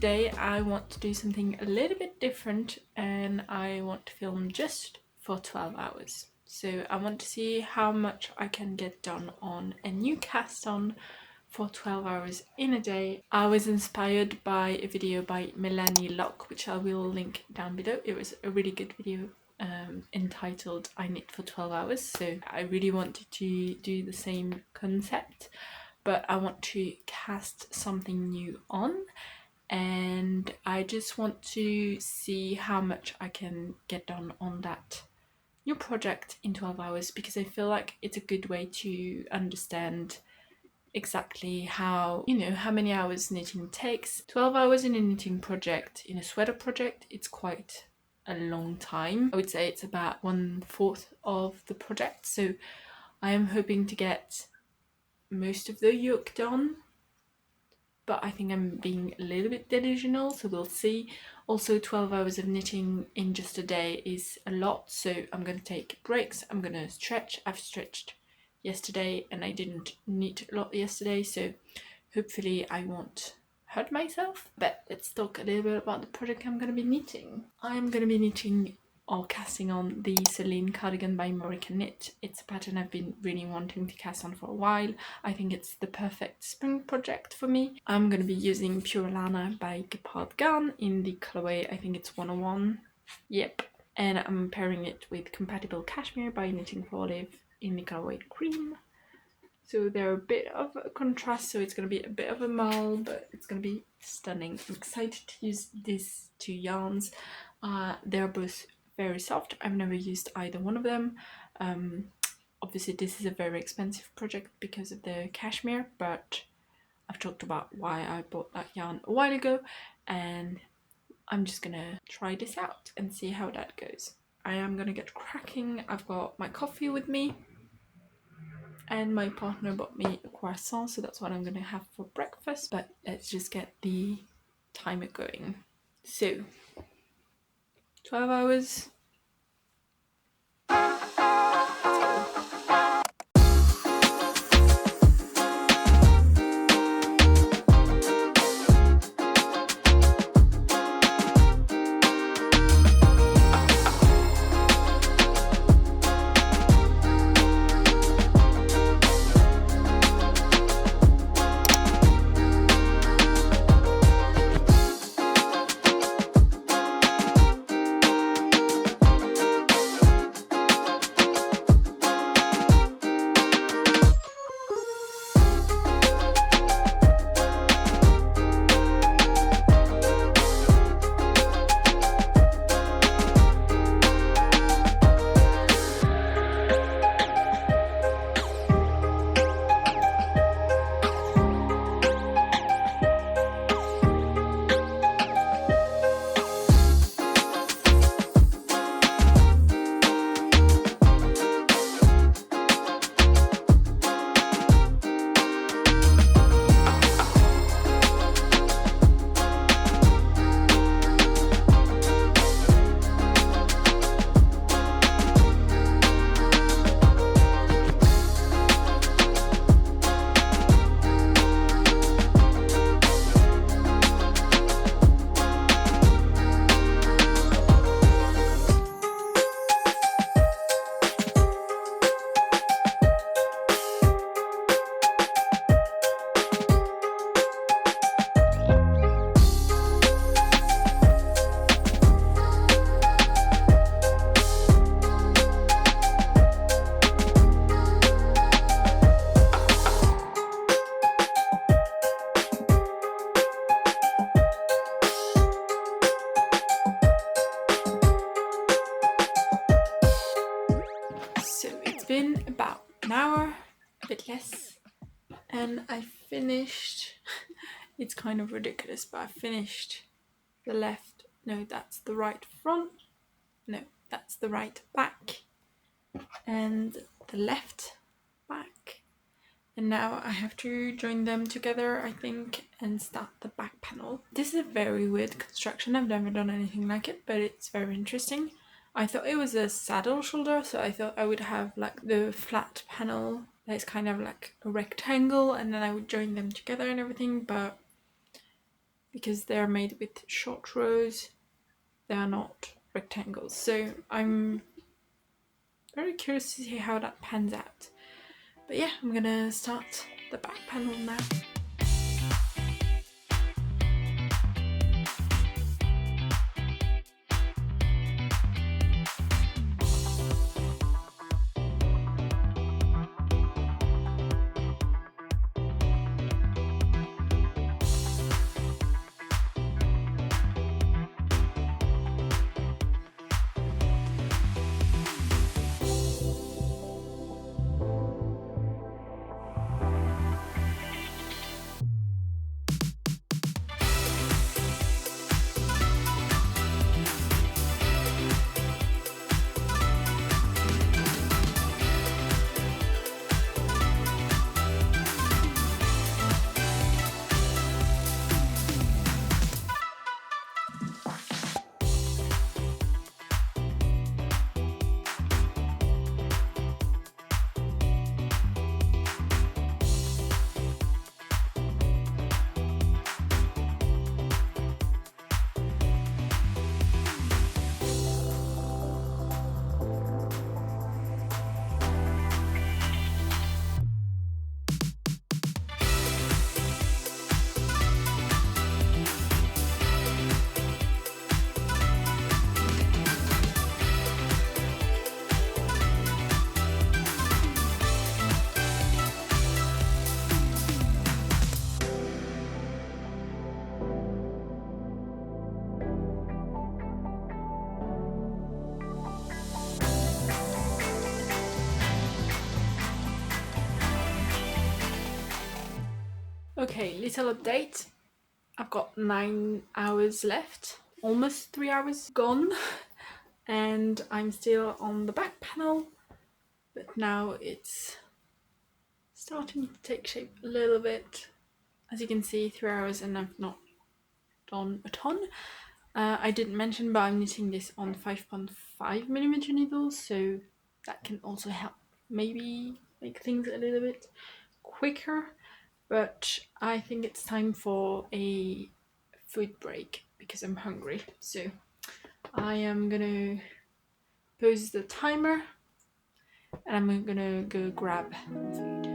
today I want to do something a little bit different, and I want to film just for 12 hours. So I want to see how much I can get done on a new cast on for 12 hours in a day. I was inspired by a video by Melanie Locke, which I will link down below. It was a really good video entitled I Knit for 12 Hours. So I really wanted to do the same concept, but I want to cast something new on, and I just want to see how much I can get done on that new project in 12 hours, because I feel like it's a good way to understand exactly how, how many hours knitting takes. 12 hours in a knitting project, in a sweater project, it's quite a long time. I would say it's about 1/4 of the project, so I am hoping to get most of the yoke done, but I think I'm being a little bit delusional, so we'll see. Also, 12 hours of knitting in just a day is a lot, so I'm going to take breaks, I'm going to stretch. I've stretched yesterday and I didn't knit a lot yesterday, so hopefully I won't hurt myself. But let's talk a little bit about the project I'm going to be knitting. I'm going to be knitting or casting on the Solene cardigan by Morecaknit. It's a pattern I've been really wanting to cast on for a while. I think it's the perfect spring project for me. I'm going to be using Pura Lana by Gepard Garn in the colorway, I think it's 101. Yep. And I'm pairing it with compatible Cashmere by Knitting for Olive in the colorway cream. So they're a bit of a contrast, so it's going to be a bit of a mull, but it's going to be stunning. I'm excited to use these two yarns. They're both very soft. I've never used either one of them. Obviously this is a very expensive project because of the cashmere, but I've talked about why I bought that yarn a while ago, and I'm just gonna try this out and see how that goes. I am gonna get cracking. I've got my coffee with me, and my partner bought me a croissant, so that's what I'm gonna have for breakfast. But let's just get the timer going. So 12 hours. Been about an hour, a bit less, and I finished. It's kind of ridiculous, but I finished the left, no, that's the right front, no, that's the right back, and the left back, and now I have to join them together, I think, and start the back panel. This is a very weird construction. I've never done anything like it, but it's very interesting. I thought it was a saddle shoulder, so I thought I would have like the flat panel that's kind of like a rectangle, and then I would join them together and everything, but because they're made with short rows. They are not rectangles. So I'm very curious to see how that pans out. But yeah, I'm gonna start the back panel now. Okay, little update. I've got 9 hours left, almost 3 hours gone, and I'm still on the back panel, but now it's starting to take shape a little bit. As you can see, 3 hours and I've not done a ton. I didn't mention, but I'm knitting this on 5.5mm needles, so that can also help maybe make things a little bit quicker. But I think it's time for a food break because I'm hungry. So I am gonna pause the timer and I'm gonna go grab food.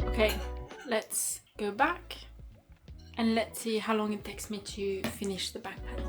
Okay, let's go back and let's see how long it takes me to finish the back panel.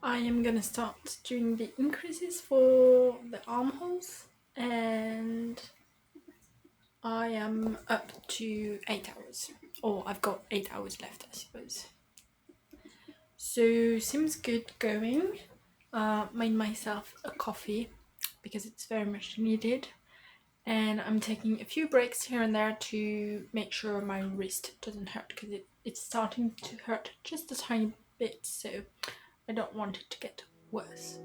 I am gonna start doing the increases for the armholes, and I am up to 8 hours, or I've got 8 hours left, I suppose. So seems good going. Made myself a coffee because it's very much needed, and I'm taking a few breaks here and there to make sure my wrist doesn't hurt, because it's starting to hurt just a tiny bit, so I don't want it to get worse.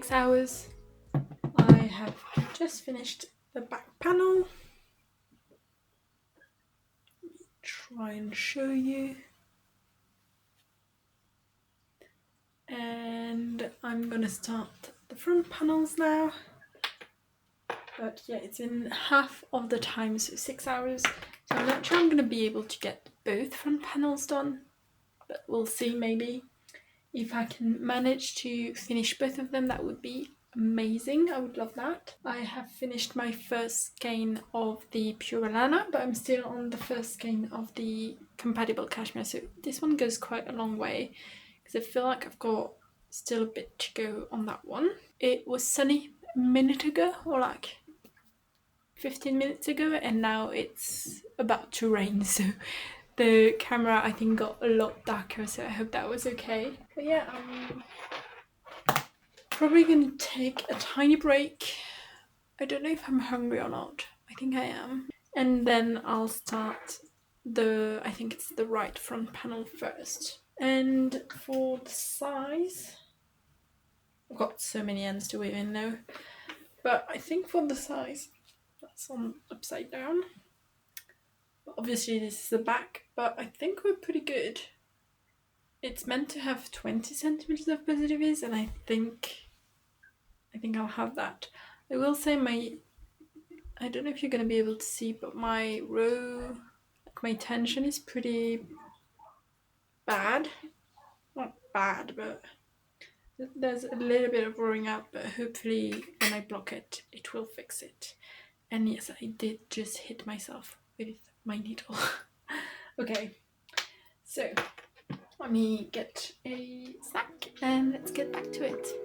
6 hours. I have just finished the back panel. Let me try and show you. And I'm gonna start the front panels now. But yeah, it's in half of the time, so 6 hours. So I'm not sure I'm gonna be able to get both front panels done, but we'll see. Maybe if I can manage to finish both of them, that would be amazing. I would love that. I have finished my first skein of the Pura Lana, but I'm still on the first skein of the compatible cashmere. So this one goes quite a long way because I feel like I've got still a bit to go on that one. It was sunny a minute ago, or like 15 minutes ago, and now it's about to rain, so the camera I think got a lot darker, so I hope that was okay. But yeah, I'm probably gonna take a tiny break. I don't know if I'm hungry or not. I think I am. And then I'll start I think it's the right front panel first. And for the size, I've got so many ends to weave in now, but I think for the size, that's on upside down. Obviously this is the back, but I think we're pretty good. It's meant to have 20 centimeters of positive ease, and I think I'll have that. I will say I don't know if you're gonna be able to see, but my row, like my tension is pretty bad. Not bad, but there's a little bit of rowing out, but hopefully when I block it, it will fix it. And yes, I did just hit myself with my needle. Okay, so let me get a snack and let's get back to it.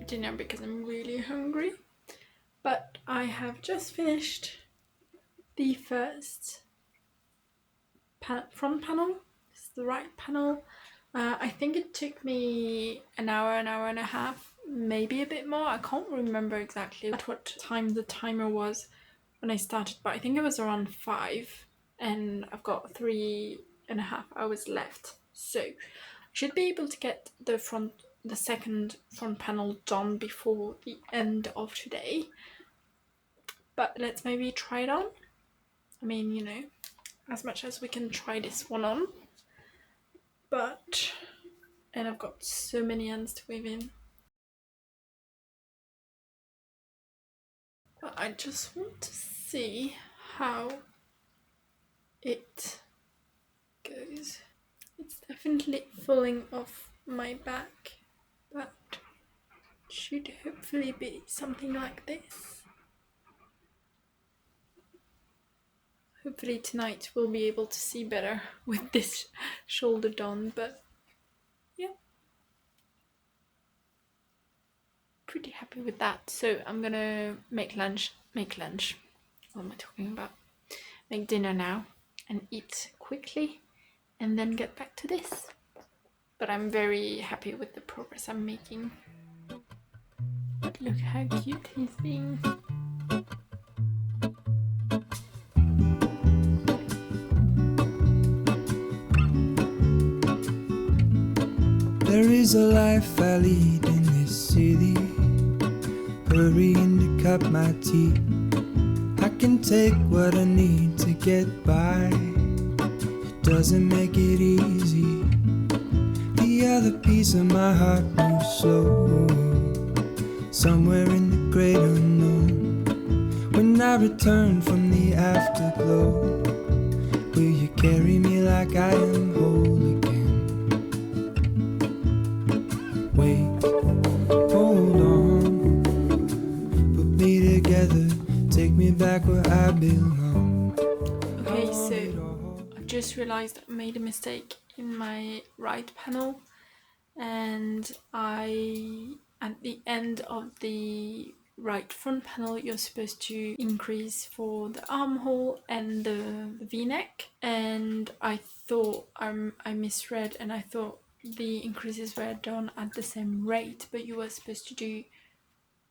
Dinner because I'm really hungry, but I have just finished the first front panel. This is the right panel. I think it took me an hour and a half, maybe a bit more. I can't remember exactly at what time the timer was when I started, but I think it was around 5, and I've got 3.5 hours left, so I should be able to get the second front panel done before the end of today. But let's maybe try it on. I mean, you know, as much as we can try this one on. And I've got so many ends to weave in. But I just want to see how it goes. It's definitely falling off my back, but it should hopefully be something like this. Hopefully tonight we'll be able to see better with this shoulder done, but yeah, pretty happy with that. So I'm gonna make lunch, what am I talking about? Make dinner now and eat quickly and then get back to this. But I'm very happy with the progress I'm making. But look how cute he's being. There is a life I lead in this city, hurrying to cut my teeth. I can take what I need to get by, it doesn't make it easy. The other piece of my heart moves slow, somewhere in the great unknown. When I return from the afterglow, will you carry me like I am whole again? Wait, hold on, put me together, take me back where I belong. Okay, so I just realized I made a mistake in my right panel, and at the end of the right front panel you're supposed to increase for the armhole and the v-neck, and I thought I misread, and I thought the increases were done at the same rate, but you were supposed to do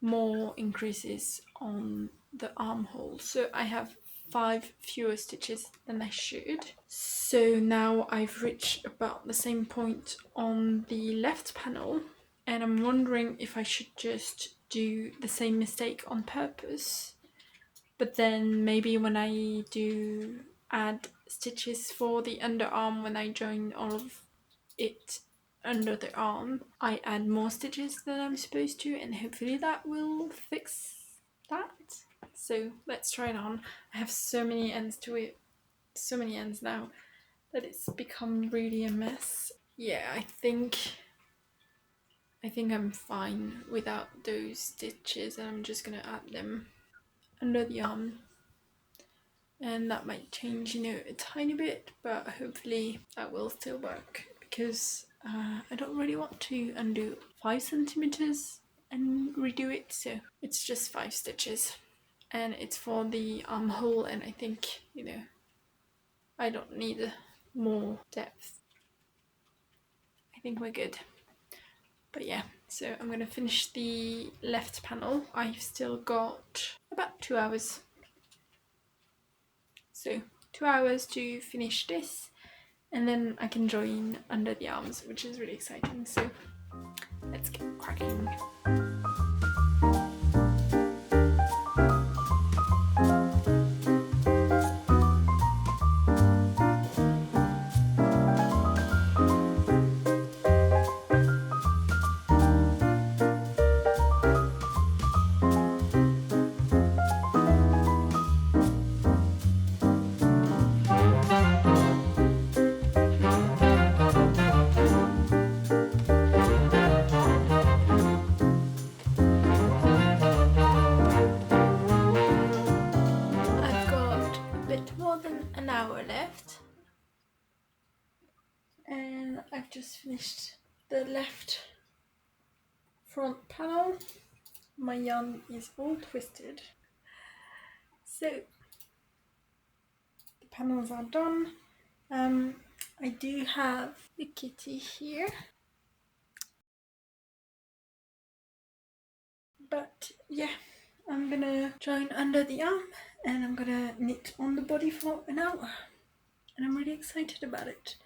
more increases on the armhole. So I have 5 fewer stitches than I should. So now I've reached about the same point on the left panel, and I'm wondering if I should just do the same mistake on purpose, but then maybe when I do add stitches for the underarm, when I join all of it under the arm, I add more stitches than I'm supposed to, and hopefully that will fix that. So let's try it on. I have so many ends to it, so many ends now, that it's become really a mess. Yeah, I think I'm fine without those stitches, and I'm just gonna add them under the arm, and that might change, a tiny bit, but hopefully that will still work, because I don't really want to undo 5 centimeters and redo it. So it's just 5 stitches, and it's for the armhole, and I think I don't need more depth. I think we're good. But yeah, so I'm gonna finish the left panel. I've still got about 2 hours. So 2 hours to finish this, and then I can join under the arms, which is really exciting. So let's get cracking. I've just finished the left front panel. My yarn is all twisted. So the panels are done. I do have the kitty here, but yeah, I'm gonna join under the arm, and I'm gonna knit on the body for an hour, and I'm really excited about it.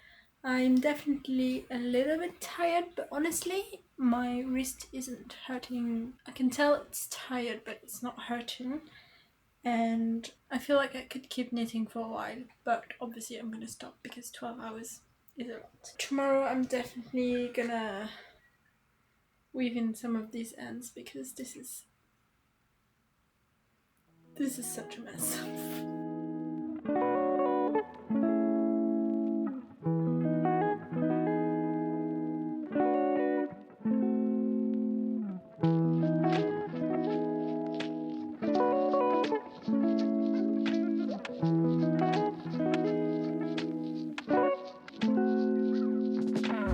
I'm definitely a little bit tired, but honestly, my wrist isn't hurting. I can tell it's tired, but it's not hurting. And I feel like I could keep knitting for a while, but obviously I'm gonna stop because 12 hours is a lot. Tomorrow I'm definitely gonna weave in some of these ends, because this is such a mess.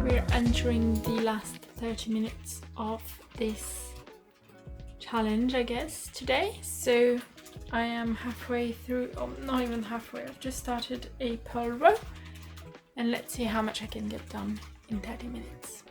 We're entering the last 30 minutes of this challenge, I guess, today. So I am halfway through, or not even halfway, I've just started a purl row, and let's see how much I can get done in 30 minutes.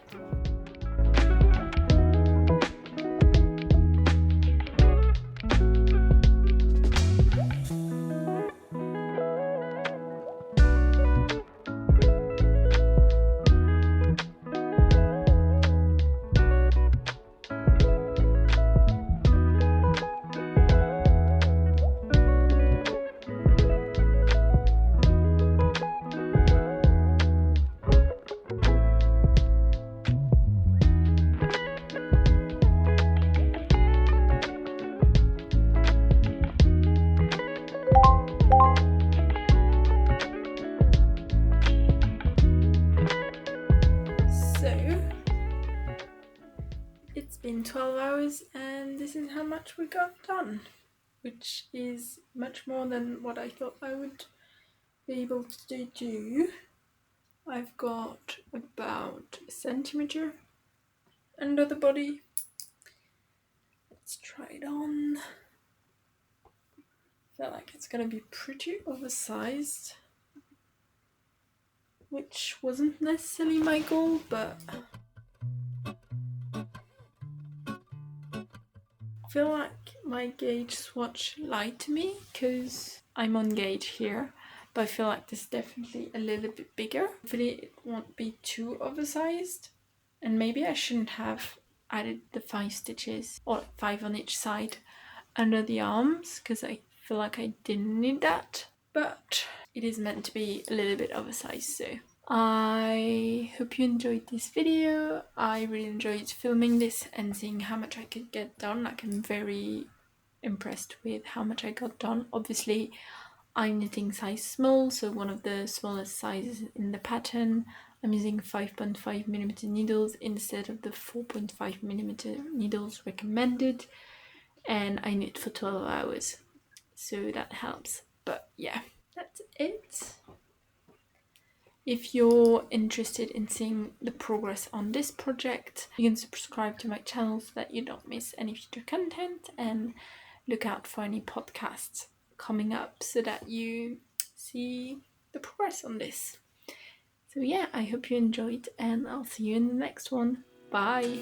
much we got done, which is much more than what I thought I would be able to do. I've got about a centimetre under the body. Let's try it on. I feel like it's gonna be pretty oversized, which wasn't necessarily my goal, but I feel like my gauge swatch lied to me because I'm on gauge here, but I feel like this is definitely a little bit bigger. Hopefully it won't be too oversized, and maybe I shouldn't have added the 5 stitches, or 5 on each side, under the arms, because I feel like I didn't need that, but it is meant to be a little bit oversized. So I hope you enjoyed this video. I really enjoyed filming this and seeing how much I could get done. Like, I'm very impressed with how much I got done. Obviously I'm knitting size small, so one of the smallest sizes in the pattern. I'm using 5.5mm needles instead of the 4.5mm needles recommended, and I knit for 12 hours, so that helps. But yeah, that's it. If you're interested in seeing the progress on this project, you can subscribe to my channel so that you don't miss any future content, and look out for any podcasts coming up so that you see the progress on this. So yeah, I hope you enjoyed, and I'll see you in the next one. Bye!